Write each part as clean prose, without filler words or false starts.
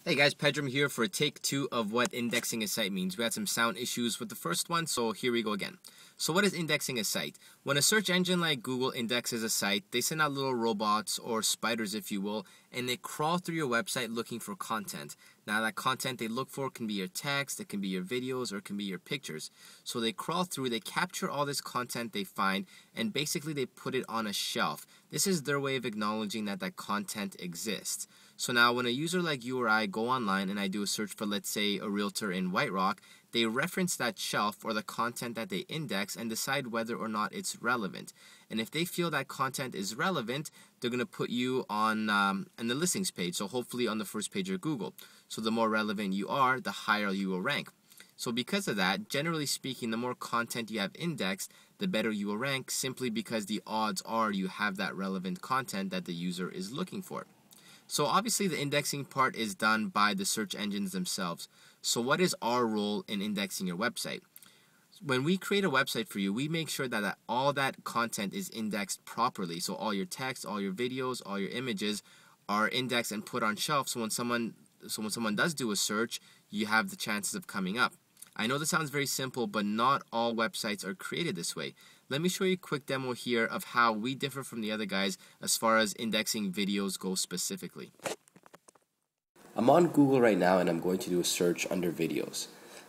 Hey guys, Pedram here for take 2 of what indexing a site means. We had some sound issues with the first one, so here we go again. So what is indexing a site? When a search engine like Google indexes a site, they send out little robots, or spiders if you will, and they crawl through your website looking for content. Now that content they look for can be your text, it can be your videos, or it can be your pictures. So they crawl through, they capture all this content they find, and basically they put it on a shelf. This is their way of acknowledging that that content exists. So now when a user like you or I go online and I do a search for, let's say, a realtor in White Rock, they reference that shelf or the content that they index and decide whether or not it's relevant. And if they feel that content is relevant, they're going to put you on the listings page, so hopefully on the first page of Google. So the more relevant you are, the higher you will rank. So because of that, generally speaking, the more content you have indexed, the better you will rank, simply because the odds are you have that relevant content that the user is looking for. So obviously the indexing part is done by the search engines themselves. So what is our role in indexing your website? When we create a website for you, we make sure that all that content is indexed properly. So all your text, all your videos, all your images are indexed and put on shelf, so when someone does do a search, you have the chances of coming up. I know this sounds very simple, but not all websites are created this way. Let me show you a quick demo here of how we differ from the other guys as far as indexing videos go specifically. I'm on Google right now and I'm going to do a search under videos.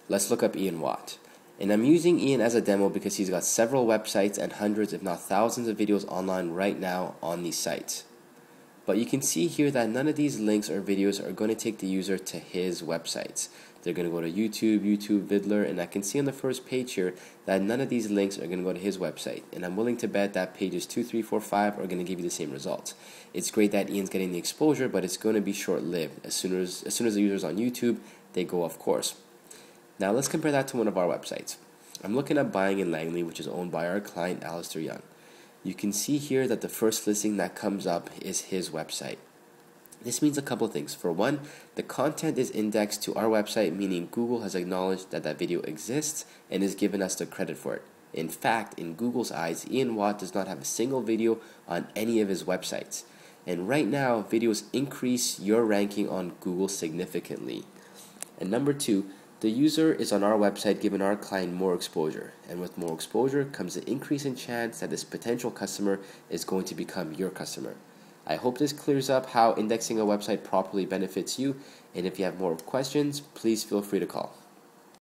Let's look up Ian Watt. And I'm using Ian as a demo because he's got several websites and hundreds if not thousands of videos online right now on these sites. But you can see here that none of these links or videos are going to take the user to his websites. They're going to go to YouTube, Vidler, and I can see on the first page here that none of these links are going to go to his website. And I'm willing to bet that pages 2, 3, 4, 5 are going to give you the same results. It's great that Ian's getting the exposure, but it's going to be short-lived. As soon as the user's on YouTube, they go off course. Now let's compare that to one of our websites. I'm looking at Buying in Langley, which is owned by our client, Alistair Young. You can see here that the first listing that comes up is his website. This means a couple of things. For one, the content is indexed to our website, meaning Google has acknowledged that that video exists and has given us the credit for it. In fact, in Google's eyes, Ian Watt does not have a single video on any of his websites. And right now, videos increase your ranking on Google significantly. And number two, the user is on our website giving our client more exposure, and with more exposure comes an increase in chance that this potential customer is going to become your customer. I hope this clears up how indexing a website properly benefits you, and if you have more questions, please feel free to call.